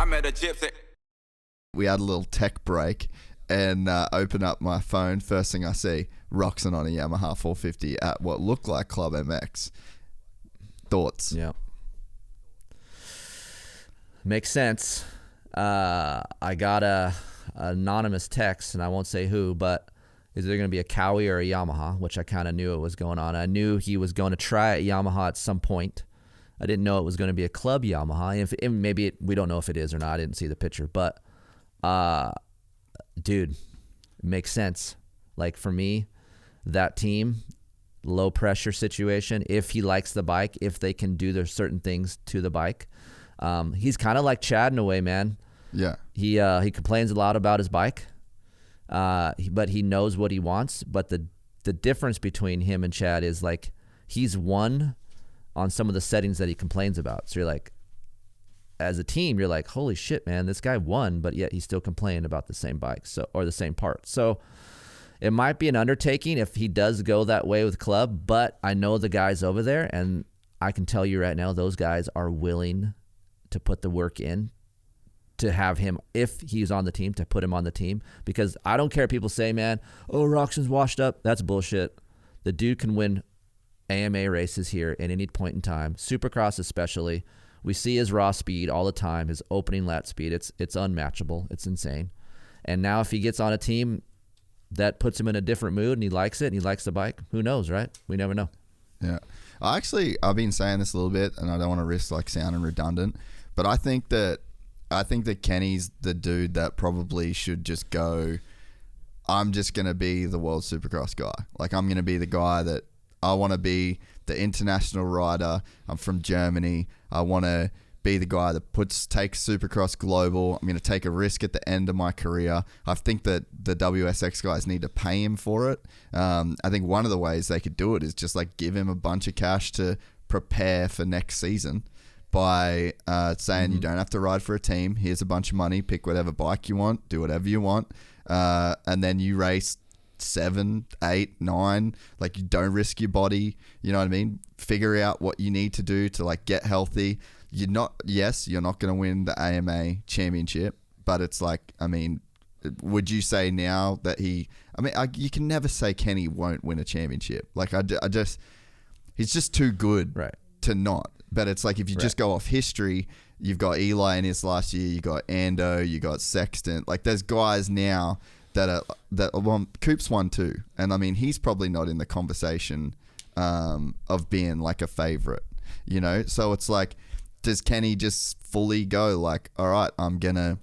I met a gypsy. We had a little tech break and open up my phone. First thing I see, Roxon on a Yamaha 450 at what looked like Club MX. Thoughts? Yeah. Makes sense. I got a anonymous text, and I won't say who, but is there going to be a Cowie or a Yamaha, which I kind of knew it was going on. I knew he was going to try a Yamaha at some point. I didn't know it was going to be a club Yamaha. We don't know if it is or not. I didn't see the picture, but dude, it makes sense. Like for me, that team, low pressure situation, if he likes the bike, if they can do their certain things to the bike. He's kind of like Chad in a way, man. Yeah. He complains a lot about his bike, but he knows what he wants. But the difference between him and Chad is like he's won on some of the settings that he complains about. So you're like, as a team, you're like, holy shit, man, this guy won, but yet he's still complaining about the same bike, or the same part. So it might be an undertaking if he does go that way with club, but I know the guys over there, and I can tell you right now, those guys are willing to put the work in to have him, if he's on the team, to put him on the team. Because I don't care if people say, man, oh, Roxon's washed up. That's bullshit. The dude can win AMA races here at any point in time, Supercross especially. We see his raw speed all the time, his opening lap speed. It's unmatchable. It's insane. And now if he gets on a team that puts him in a different mood and he likes it and he likes the bike, who knows, right? We never know. Yeah. I've been saying this a little bit, and I don't want to risk like sounding redundant, but I think that Kenny's the dude that probably should just go, I'm just going to be the World Supercross guy. Like, I'm going to be the guy that I want to be, the international rider. I'm from Germany. I want to be the guy that takes Supercross global. I'm going to take a risk at the end of my career. I think that the WSX guys need to pay him for it. I think one of the ways they could do it is just like give him a bunch of cash to prepare for next season by saying you don't have to ride for a team. Here's a bunch of money. Pick whatever bike you want. Do whatever you want. And then you race 7, 8, 9. Like, you don't risk your body. You know what I mean? Figure out what you need to do to like get healthy. You're not going to win the AMA championship, but it's like, I mean, would you say now that you can never say Kenny won't win a championship. Like, he's just too good to not. But it's like, if you just go off history, you've got Eli in his last year, you got Ando, you got Sexton. Like, there's guys now that Coop's won too, and I mean, he's probably not in the conversation of being like a favorite, you know. So it's like, does Kenny just fully go like, all right, I'm gonna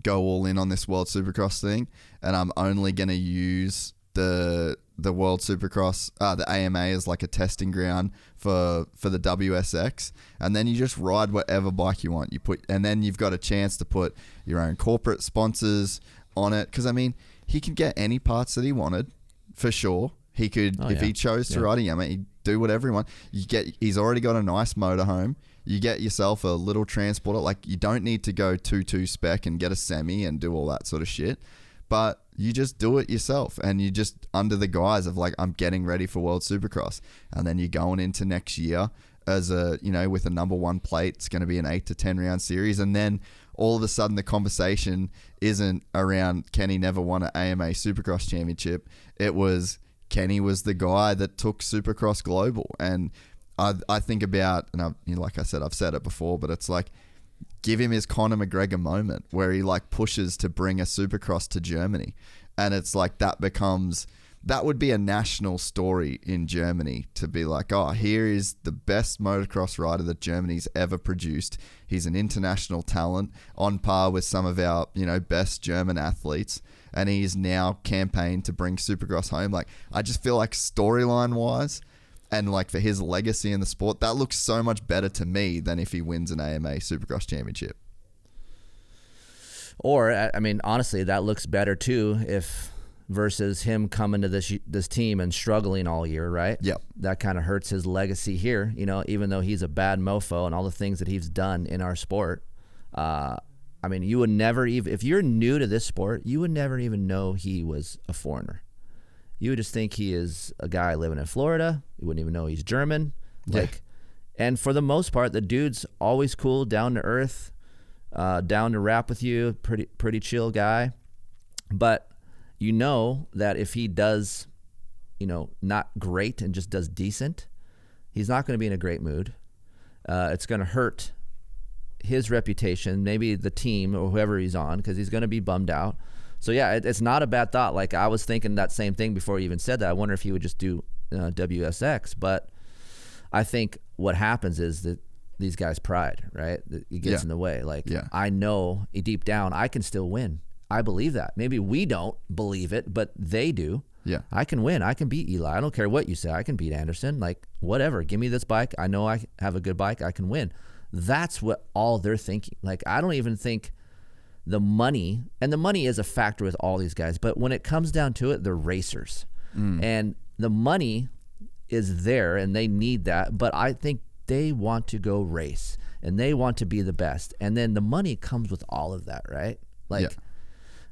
go all in on this World Supercross thing, and I'm only gonna use the World Supercross, the AMA, as like a testing ground for the WSX, and then you just ride whatever bike you want. And then you've got a chance to put your own corporate sponsors on it, because I mean, he could get any parts that he wanted for sure. He could, if he chose to ride a Yamaha, he'd do whatever he wants. He's already got a nice motorhome. You get yourself a little transporter. Like, you don't need to go 2.2 spec and get a semi and do all that sort of shit, but you just do it yourself, and you just, under the guise of like, I'm getting ready for World Supercross, and then you're going into next year as a, you know, with a number 1 plate. It's going to be an 8 to 10 round series, and then all of a sudden the conversation isn't around Kenny never won an AMA Supercross championship. It was Kenny was the guy that took Supercross global. And I think about, and like I said, I've said it before, but it's like, give him his Conor McGregor moment where he like pushes to bring a Supercross to Germany. And it's like, that would be a national story in Germany, to be like, oh, here is the best motocross rider that Germany's ever produced. He's an international talent on par with some of our, you know, best German athletes. And he's now campaigned to bring Supercross home. Like, I just feel like storyline wise, and like for his legacy in the sport, that looks so much better to me than if he wins an AMA Supercross championship. Or, I mean, honestly, that looks better too versus him coming to this team and struggling all year, right? Yep. That kind of hurts his legacy here, you know, even though he's a bad mofo and all the things that he's done in our sport. I mean, you would never even, if you're new to this sport, you would never even know he was a foreigner. You would just think he is a guy living in Florida. You wouldn't even know he's German. Yeah. And for the most part, the dude's always cool, down to earth, down to rap with you, pretty chill guy. But you know that if he does, not great and just does decent, he's not going to be in a great mood. It's going to hurt his reputation, maybe the team or whoever he's on, because he's going to be bummed out. So yeah, it's not a bad thought. Like, I was thinking that same thing before you even said that. I wonder if he would just do WSX. But I think what happens is that these guys' pride, right? It gets in the way. Like, I know deep down I can still win. I believe that. Maybe we don't believe it, but they do. Yeah. I can win. I can beat Eli. I don't care what you say. I can beat Anderson. Like, whatever. Give me this bike. I know I have a good bike. I can win. That's what all they're thinking. Like, I don't even think the money, and the money is a factor with all these guys, but when it comes down to it, they're racers. And the money is there and they need that, but I think they want to go race and they want to be the best. And then the money comes with all of that, right? Like,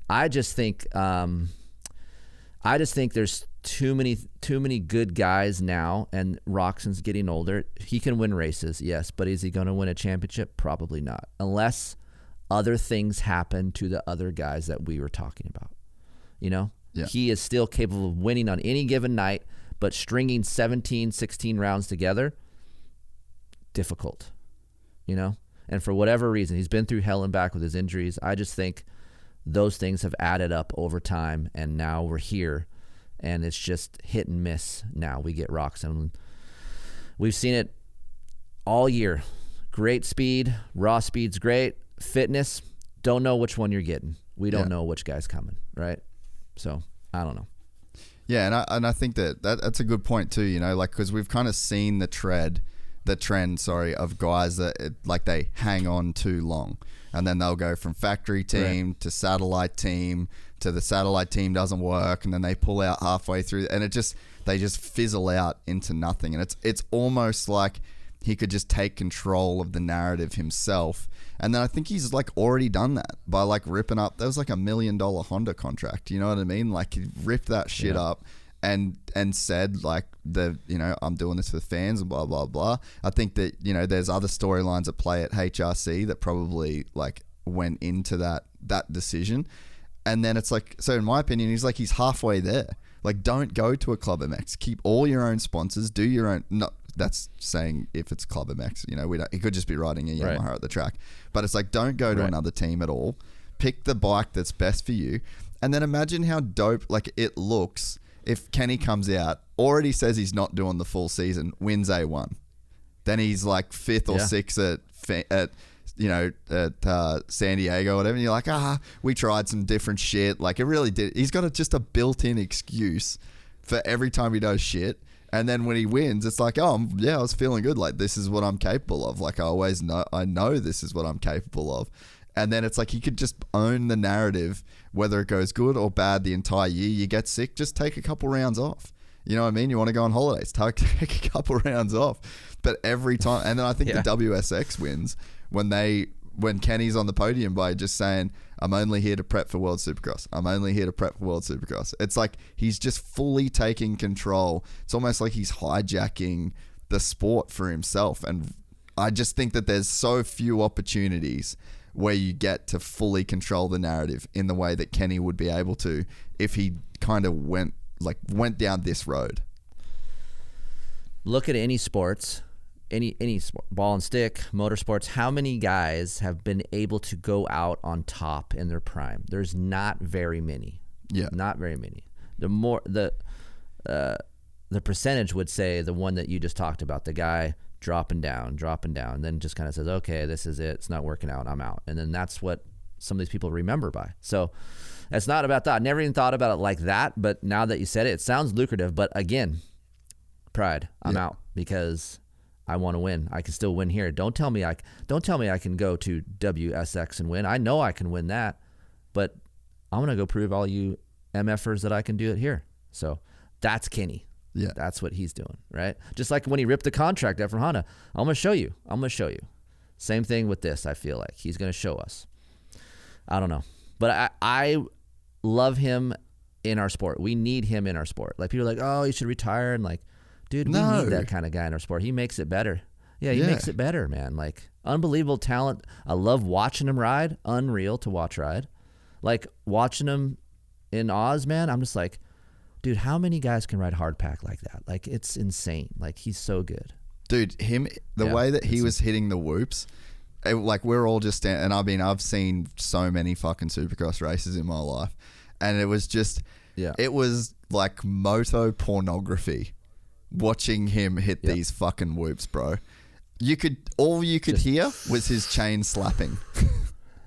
I just think there's too many good guys now, and Roczen's getting older. He can win races, yes, but is he going to win a championship? Probably not, unless other things happen to the other guys that we were talking about. He is still capable of winning on any given night, but stringing 17, 16 rounds together, difficult. And for whatever reason, he's been through hell and back with his injuries. I just think those things have added up over time, and now we're here, and it's just hit and miss. Now we get Roczen. We've seen it all year. Great speed, raw speed's great. Fitness, don't know which one you're getting. We don't know which guy's coming, right? So I don't know. Yeah, and I think that's a good point too. Like, because we've kind of seen the trend, of guys that they hang on too long, and then they'll go from factory team to satellite team to the satellite team doesn't work, and then they pull out halfway through, and they just fizzle out into nothing. And it's almost like he could just take control of the narrative himself. And then I think he's already done that by ripping up. There was $1 million Honda contract. You know what I mean? Like, he ripped that shit up and said I'm doing this for the fans and blah, blah, blah. I think that, there's other storylines at play at HRC that probably went into that decision. And then it's so in my opinion, he's halfway there. Don't go to a Club MX. Keep all your own sponsors. Do your own. No, that's saying if it's Club MX. We don't. He could just be riding a Yamaha at the track. But it's don't go to another team at all. Pick the bike that's best for you. And then imagine how dope it looks if Kenny comes out, already says he's not doing the full season, wins A1. Then he's 5th or 6th at San Diego or whatever, and you're we tried some different shit. It really did. He's got just a built-in excuse for every time he does shit. And then when he wins, it's I was feeling good. This is what I'm capable of. I know this is what I'm capable of. And then it's he could just own the narrative, whether it goes good or bad the entire year. You get sick, just take a couple rounds off. You know what I mean? You want to go on holidays, take a couple rounds off. But every time, and then I think the WSX wins when Kenny's on the podium by just saying, I'm only here to prep for World Supercross. I'm only here to prep for World Supercross. It's he's just fully taking control. It's almost like he's hijacking the sport for himself. And I just think that there's so few opportunities where you get to fully control the narrative in the way that Kenny would be able to if he kind of went down this road. Look at any sports, any sport, ball and stick, motorsports. How many guys have been able to go out on top in their prime? There's not very many. Yeah, not very many. The percentage would say the one that you just talked about, the guy dropping down, then just kind of says, okay, this is it. It's not working out. I'm out. And then that's what some of these people remember by. So it's not about that. I never even thought about it like that. But now that you said it, it sounds lucrative. But again, pride. I'm out because I want to win. I can still win here. Don't tell me I can go to WSX and win. I know I can win that, but I'm going to go prove all you MFers that I can do it here. So that's Kenny. Yeah. That's what he's doing, right? Just like when he ripped the contract out for Honda. I'm going to show you. Same thing with this, I feel like. He's going to show us. I don't know. But I love him in our sport. We need him in our sport. People are like, oh, you should retire. And dude, we need that kind of guy in our sport. He makes it better. Yeah, he makes it better, man. Like, unbelievable talent. I love watching him ride. Unreal to watch ride. Like, watching him in Oz, man, I'm just like, dude, how many guys can ride hardpack like that? Like, it's insane. Like, he's so good. Dude, the way that he was hitting the whoops, like, we're all just and I've seen so many fucking Supercross races in my life, and it was just, it was like moto pornography watching him hit these fucking whoops, bro. All you could hear was his chain slapping.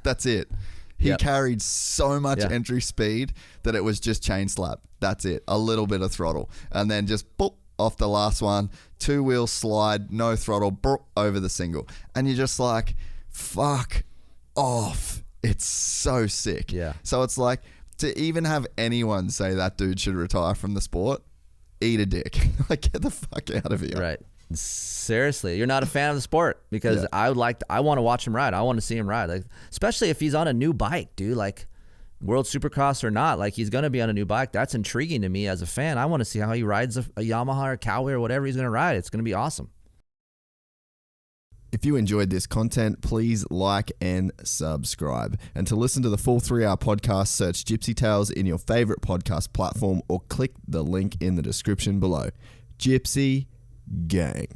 That's it. He carried so much entry speed that it was just chain slap. That's it. A little bit of throttle. And then just boop, off the last one, 2-wheel slide, no throttle, boop, over the single. And you're just like, fuck off. It's so sick. Yeah. So it's like, to even have anyone say that dude should retire from the sport, eat a dick. Like, get the fuck out of here. Right. Seriously, you're not a fan of the sport, because I want to watch him ride. I want to see him ride, like, especially if he's on a new bike, dude. Like, World Supercross or not, like, he's gonna be on a new bike. That's intriguing to me as a fan. I want to see how he rides a Yamaha or Coway or whatever he's gonna ride. It's gonna be awesome. If you enjoyed this content, please like and subscribe. And to listen to the full 3-hour podcast, search Gypsy Tales in your favorite podcast platform or click the link in the description below. Gypsy Gang.